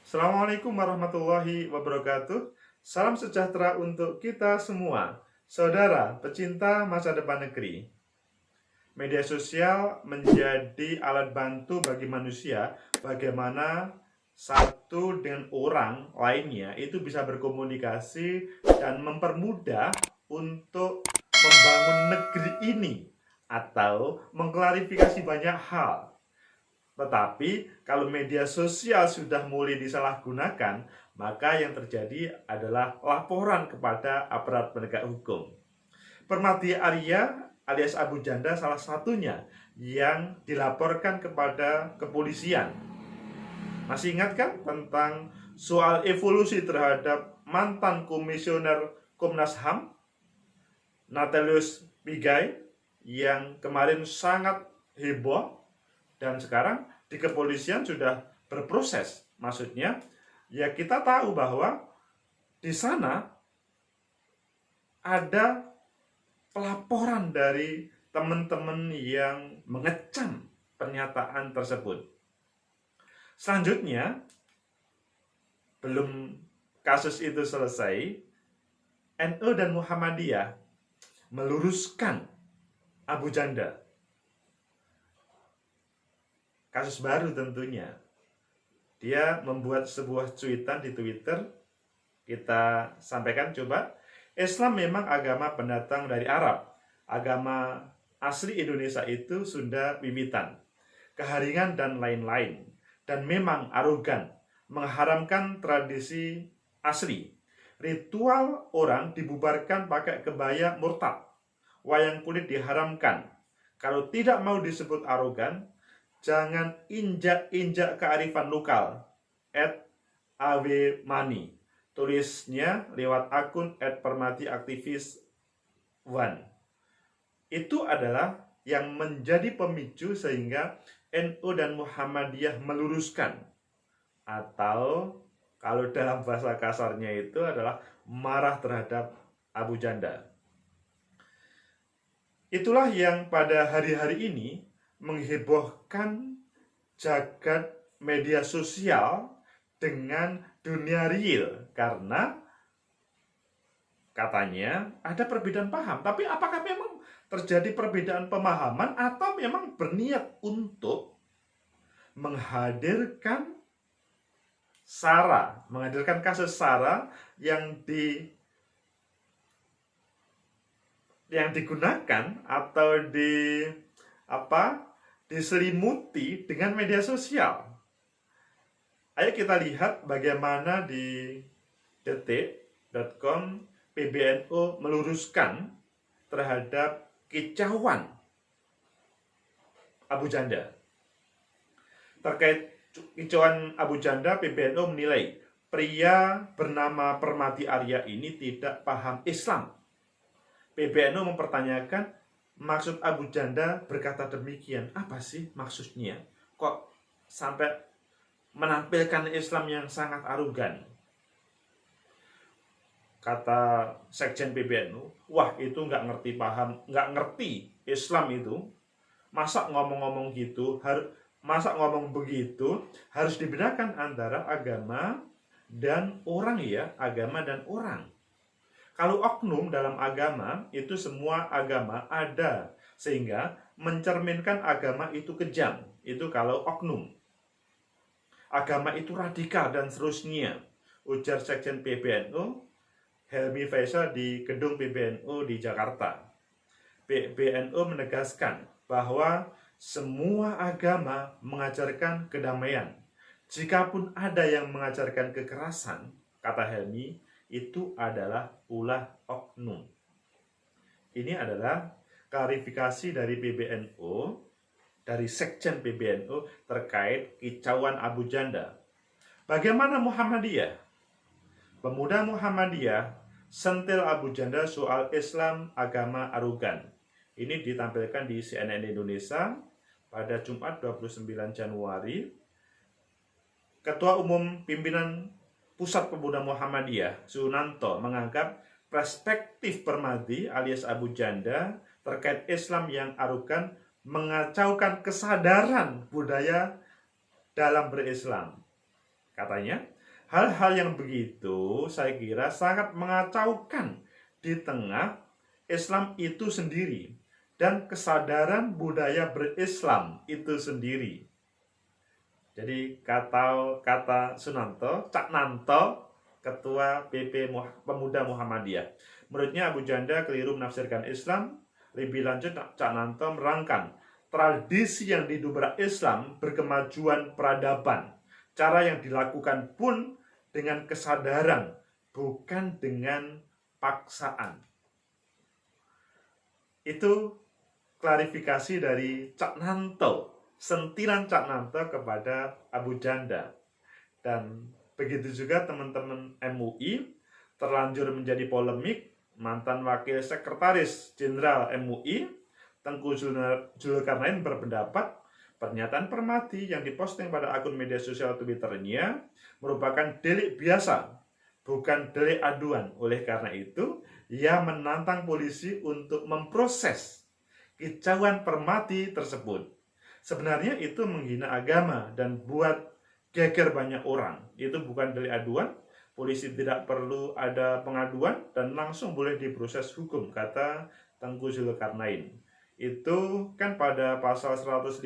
Assalamualaikum warahmatullahi wabarakatuh. Salam sejahtera untuk kita semua, saudara pecinta masa depan negeri. Media sosial menjadi alat bantu bagi manusia bagaimana satu dengan orang lainnya itu bisa berkomunikasi dan mempermudah untuk membangun negeri ini atau mengklarifikasi banyak hal. Tetapi kalau media sosial sudah mulai disalahgunakan, maka yang terjadi adalah laporan kepada aparat penegak hukum. Permati Arya alias Abu Janda salah satunya yang dilaporkan kepada kepolisian. Masih ingat kan tentang soal evolusi terhadap mantan komisioner Komnas HAM, Natalius Pigai, yang kemarin sangat heboh dan sekarang di kepolisian sudah berproses. Maksudnya, ya kita tahu bahwa di sana ada pelaporan dari teman-teman yang mengecam pernyataan tersebut. Selanjutnya, belum kasus itu selesai, NU dan Muhammadiyah meluruskan Abu Janda. Kasus baru tentunya. Dia membuat sebuah cuitan di Twitter. Kita sampaikan coba. Islam memang agama pendatang dari Arab. Agama asli Indonesia itu Sunda Wiwitan, Keharingan dan lain-lain. Dan memang arogan, mengharamkan tradisi asli. Ritual orang dibubarkan pakai kebaya murtad. Wayang kulit diharamkan. Kalau tidak mau disebut arogan, jangan injak-injak kearifan lokal. @awmani. Tulisnya lewat akun @permatiaktivis1. Itu adalah yang menjadi pemicu sehingga NU dan Muhammadiyah meluruskan, atau kalau dalam bahasa kasarnya itu adalah marah terhadap Abu Janda. Itulah yang pada hari-hari ini menghebohkan jagat media sosial dengan dunia real, karena katanya ada perbedaan paham. Tapi apakah memang terjadi perbedaan pemahaman atau memang berniat untuk menghadirkan kasus SARA yang digunakan atau diselimuti dengan media sosial. Ayo kita lihat bagaimana di detik.com PBNU meluruskan terhadap kicauan Abu Janda. Terkait kicauan Abu Janda, PBNU menilai pria bernama Permati Arya ini tidak paham Islam. PBNU mempertanyakan maksud Abu Janda berkata demikian. Apa sih maksudnya? Kok sampai menampilkan Islam yang sangat arogan? Kata Sekjen PBNU, wah itu nggak ngerti Islam itu. Masa ngomong begitu harus dibedakan antara agama dan orang ya, agama dan orang. Kalau oknum dalam agama, itu semua agama ada, sehingga mencerminkan agama itu kejam. Itu kalau oknum. Agama itu radikal dan seterusnya, ujar Sekjen PBNU Helmi Faisal di gedung PBNU di Jakarta. PBNU menegaskan bahwa semua agama mengajarkan kedamaian. Jikapun ada yang mengajarkan kekerasan, kata Helmi, itu adalah ulah oknum. Ini adalah klarifikasi dari PBNU, dari Sekjen PBNU terkait kicauan Abu Janda. Bagaimana Muhammadiyah? Pemuda Muhammadiyah sentil Abu Janda soal Islam agama arogan. Ini ditampilkan di CNN Indonesia pada Jumat 29 Januari. Ketua Umum Pimpinan Pusat Pemuda Muhammadiyah, Sunanto, menganggap perspektif Permati alias Abu Janda terkait Islam yang arogan mengacaukan kesadaran budaya dalam berislam. Katanya, Hal-hal yang begitu saya kira sangat mengacaukan di tengah Islam itu sendiri dan kesadaran budaya berislam itu sendiri. Jadi kata Sunanto, Cak Nanto, Ketua PP Pemuda Muhammadiyah. Menurutnya Abu Janda keliru menafsirkan Islam. Lebih lanjut, Cak Nanto merangkan tradisi yang didobrak Islam berkemajuan peradaban. Cara yang dilakukan pun dengan kesadaran, bukan dengan paksaan. Itu klarifikasi dari Cak Nanto, sentilan Cak Nanto kepada Abu Janda. Dan begitu juga teman-teman MUI terlanjur menjadi polemik. Mantan Wakil Sekretaris Jenderal MUI Tengku Zulkarnain berpendapat pernyataan Permati yang diposting pada akun media sosial Twitternya merupakan delik biasa, bukan delik aduan. Oleh karena itu, ia menantang polisi untuk memproses kicauan Permati tersebut. Sebenarnya itu menghina agama dan buat geger banyak orang. Itu bukan delik aduan. Polisi tidak perlu ada pengaduan dan langsung boleh diproses hukum, kata Tengku Zulkarnain. Itu kan pada pasal 156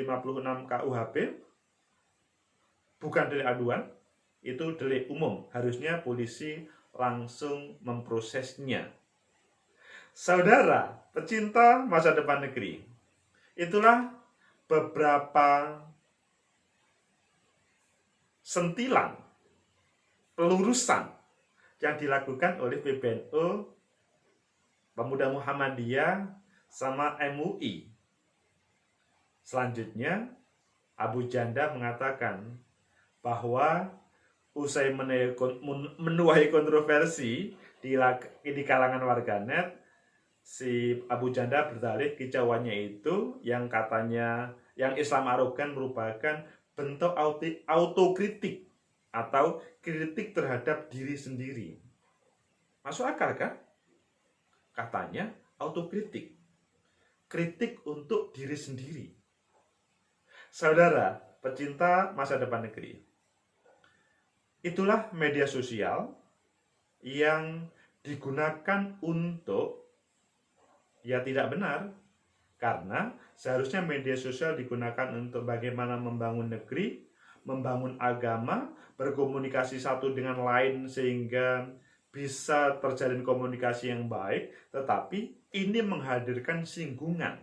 KUHP, bukan delik aduan, itu delik umum. Harusnya polisi langsung memprosesnya. Saudara, pecinta masa depan negeri, itulah beberapa sentilan pelurusan yang dilakukan oleh PBNU, Pemuda Muhammadiyah, sama MUI. Selanjutnya, Abu Janda mengatakan bahwa usai menuai kontroversi di kalangan warganet, si Abu Janda berdalih kicauannya itu yang katanya yang Islam arogan merupakan bentuk autokritik atau kritik terhadap diri sendiri. Masuk akal kan? Katanya autokritik. Kritik untuk diri sendiri. Saudara, pecinta masa depan negeri. Itulah media sosial yang digunakan untuk tidak benar. Karena seharusnya media sosial digunakan untuk bagaimana membangun negeri, membangun agama, berkomunikasi satu dengan lain sehingga bisa terjalin komunikasi yang baik, tetapi ini menghadirkan singgungan.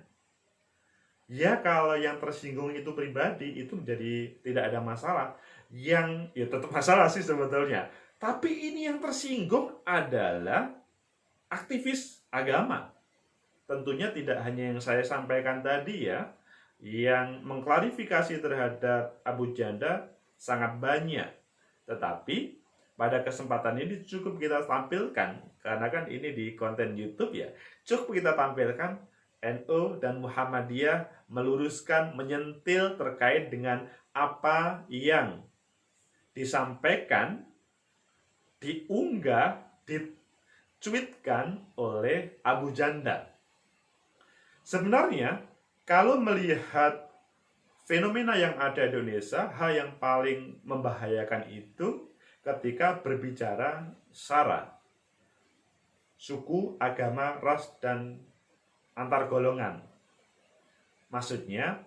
Ya, kalau yang tersinggung itu pribadi, itu menjadi tidak ada masalah. Yang tetap masalah sih sebetulnya. Tapi ini yang tersinggung adalah aktivis agama. Tentunya tidak hanya yang saya sampaikan tadi ya, yang mengklarifikasi terhadap Abu Janda sangat banyak. Tetapi pada kesempatan ini cukup kita tampilkan, karena kan ini di konten YouTube ya, cukup kita tampilkan NU dan Muhammadiyah meluruskan, menyentil terkait dengan apa yang disampaikan, diunggah, dicuitkan oleh Abu Janda. Sebenarnya, kalau melihat fenomena yang ada di Indonesia, hal yang paling membahayakan itu ketika berbicara SARA, suku, agama, ras, dan antar golongan. Maksudnya,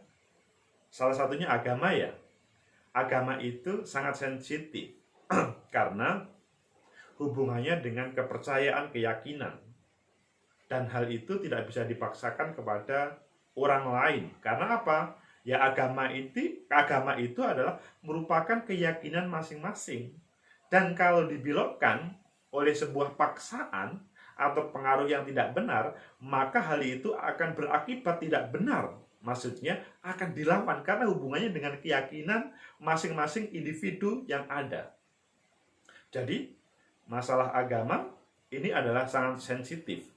salah satunya agama ya. Agama itu sangat sensitif karena hubungannya dengan kepercayaan, keyakinan. Dan hal itu tidak bisa dipaksakan kepada orang lain. Karena apa? Ya agama itu adalah merupakan keyakinan masing-masing. Dan kalau dibelokkan oleh sebuah paksaan atau pengaruh yang tidak benar, maka hal itu akan berakibat tidak benar. Maksudnya akan dilawan karena hubungannya dengan keyakinan masing-masing individu yang ada. Jadi masalah agama ini adalah sangat sensitif.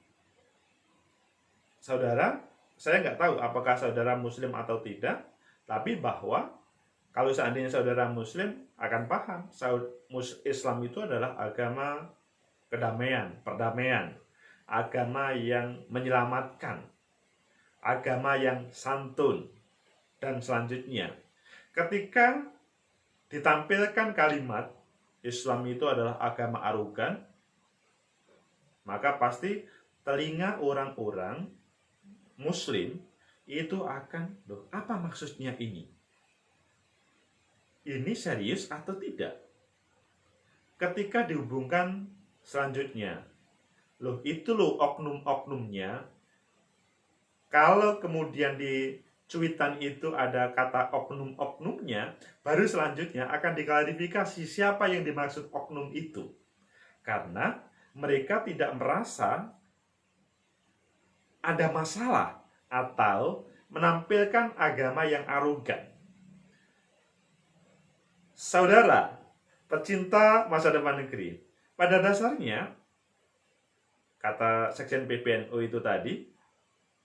Saudara, saya nggak tahu apakah saudara muslim atau tidak, tapi bahwa kalau seandainya saudara muslim akan paham, Islam itu adalah agama kedamaian, perdamaian, agama yang menyelamatkan, agama yang santun, dan selanjutnya. Ketika ditampilkan kalimat Islam itu adalah agama arogan, maka pasti telinga orang-orang Muslim itu akan, loh, apa maksudnya ini? Ini serius atau tidak? Ketika dihubungkan selanjutnya, loh itu loh oknum-oknumnya. Kalau kemudian di cuitan itu ada kata oknum-oknumnya, baru selanjutnya akan diklarifikasi siapa yang dimaksud oknum itu. Karena mereka tidak merasa ada masalah atau menampilkan agama yang arogan. Saudara, pecinta masa depan negeri, pada dasarnya, kata Sekjen PBNU itu tadi,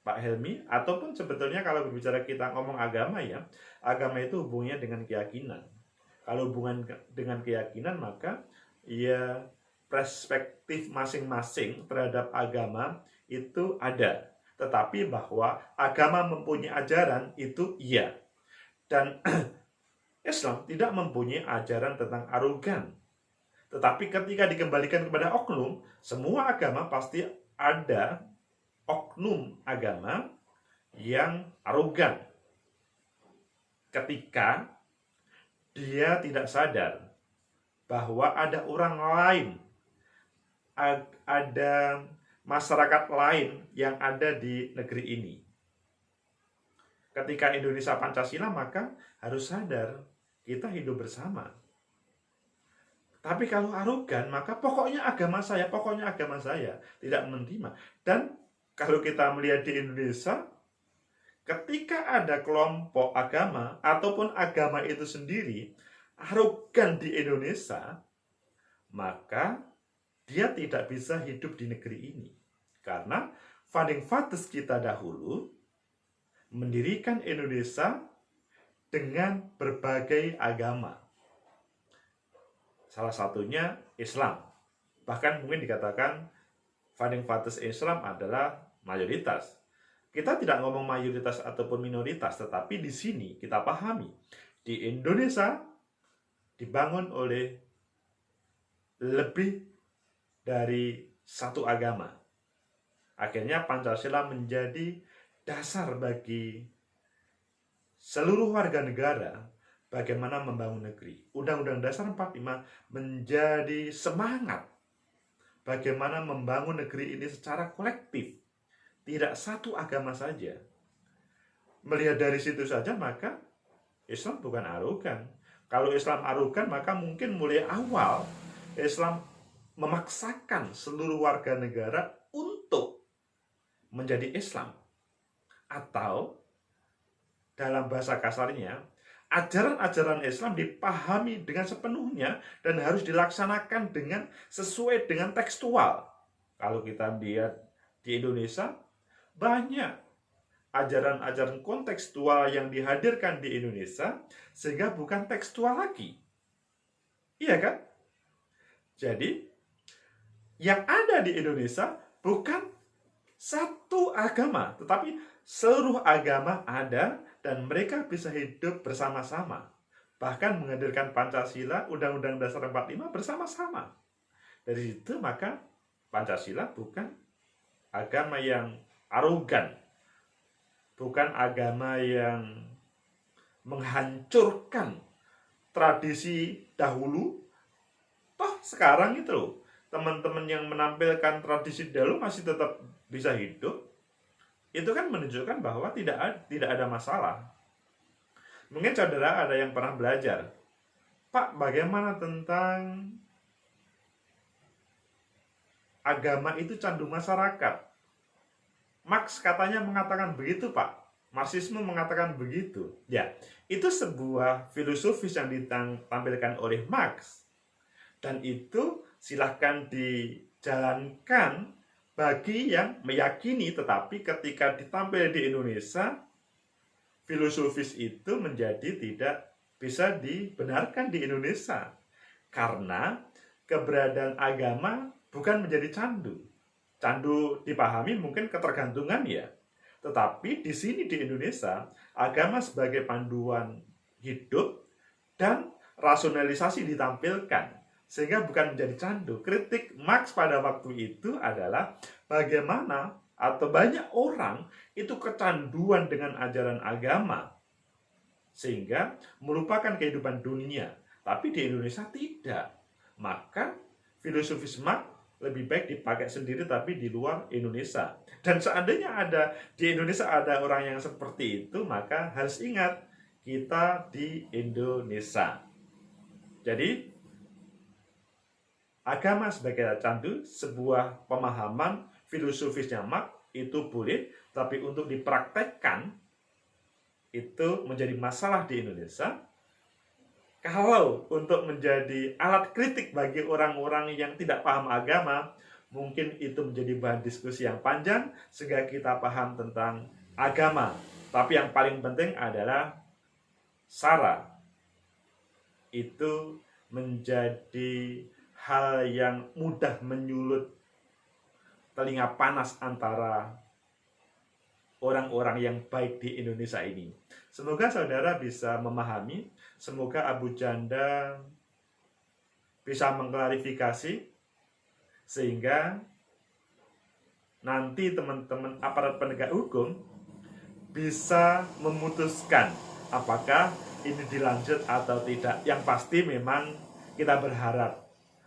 Pak Helmi, ataupun sebetulnya kalau berbicara kita ngomong agama ya, agama itu hubungannya dengan keyakinan. Kalau hubungan dengan keyakinan, maka ya perspektif masing-masing terhadap agama itu ada. Tetapi bahwa agama mempunyai ajaran itu iya. Dan Islam tidak mempunyai ajaran tentang arogan. Tetapi ketika dikembalikan kepada oknum, semua agama pasti ada oknum agama yang arogan. Ketika dia tidak sadar bahwa ada orang lain, ada masyarakat lain yang ada di negeri ini. Ketika Indonesia Pancasila, maka harus sadar kita hidup bersama. Tapi kalau arogan, maka pokoknya agama saya tidak menerima. Dan kalau kita melihat di Indonesia, ketika ada kelompok agama ataupun agama itu sendiri arogan di Indonesia, maka dia tidak bisa hidup di negeri ini. Karena founding fathers kita dahulu mendirikan Indonesia dengan berbagai agama. Salah satunya Islam. Bahkan mungkin dikatakan founding fathers Islam adalah mayoritas. Kita tidak ngomong mayoritas ataupun minoritas, tetapi di sini kita pahami di Indonesia dibangun oleh lebih dari satu agama. Akhirnya Pancasila menjadi dasar bagi seluruh warga negara bagaimana membangun negeri. Undang-Undang Dasar 45 menjadi semangat bagaimana membangun negeri ini secara kolektif. Tidak satu agama saja. Melihat dari situ saja, maka Islam bukan arogan. Kalau Islam arogan, maka mungkin mulai awal Islam memaksakan seluruh warga negara untuk menjadi Islam. Atau dalam bahasa kasarnya, ajaran-ajaran Islam dipahami dengan sepenuhnya dan harus dilaksanakan dengan sesuai dengan tekstual. Kalau kita lihat di Indonesia, banyak ajaran-ajaran kontekstual yang dihadirkan di Indonesia sehingga bukan tekstual lagi. Iya kan? Jadi, yang ada di Indonesia bukan satu agama, tetapi seluruh agama ada dan mereka bisa hidup bersama-sama. Bahkan menghadirkan Pancasila, Undang-Undang Dasar 45 bersama-sama. Dari situ maka Pancasila bukan agama yang arogan, bukan agama yang menghancurkan tradisi dahulu. Toh sekarang itu loh, teman-teman yang menampilkan tradisi dahulu masih tetap bisa hidup. Itu kan menunjukkan bahwa tidak ada masalah. Mungkin saudara ada yang pernah belajar, Pak, bagaimana tentang agama itu candu masyarakat? Marx katanya mengatakan begitu, Pak. Marxisme mengatakan begitu. Ya, itu sebuah filosofis yang ditampilkan oleh Marx. Dan itu silahkan dijalankan bagi yang meyakini, tetapi ketika ditampil di Indonesia, filosofis itu menjadi tidak bisa dibenarkan di Indonesia. Karena keberadaan agama bukan menjadi candu. Candu dipahami mungkin ketergantungan ya. Tetapi di sini di Indonesia, agama sebagai panduan hidup dan rasionalisasi ditampilkan. Sehingga bukan menjadi candu. Kritik Marx pada waktu itu adalah bagaimana atau banyak orang itu kecanduan dengan ajaran agama sehingga melupakan kehidupan dunia. Tapi di Indonesia tidak. Maka filosofis Marx lebih baik dipakai sendiri tapi di luar Indonesia. Dan seandainya ada di Indonesia ada orang yang seperti itu, maka harus ingat kita di Indonesia. Jadi agama sebagai candu, sebuah pemahaman filosofisnya Marx itu boleh, tapi untuk dipraktekkan itu menjadi masalah di Indonesia. Kalau untuk menjadi alat kritik bagi orang-orang yang tidak paham agama, mungkin itu menjadi bahan diskusi yang panjang sehingga kita paham tentang agama. Tapi yang paling penting adalah SARA itu menjadi hal yang mudah menyulut telinga panas antara orang-orang yang baik di Indonesia ini. Semoga saudara bisa memahami, semoga Abu Janda bisa mengklarifikasi sehingga nanti teman-teman aparat penegak hukum bisa memutuskan apakah ini dilanjut atau tidak. Yang pasti memang kita berharap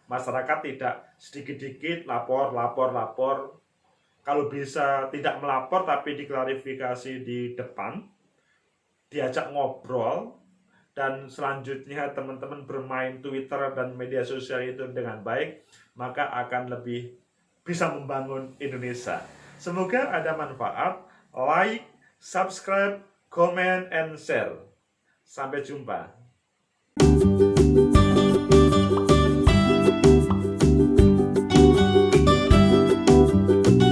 masyarakat tidak sedikit-sedikit lapor. Kalau bisa tidak melapor tapi diklarifikasi di depan, diajak ngobrol, dan selanjutnya teman-teman bermain Twitter dan media sosial itu dengan baik, maka akan lebih bisa membangun Indonesia. Semoga ada manfaat. Like, subscribe, comment, and share. Sampai jumpa.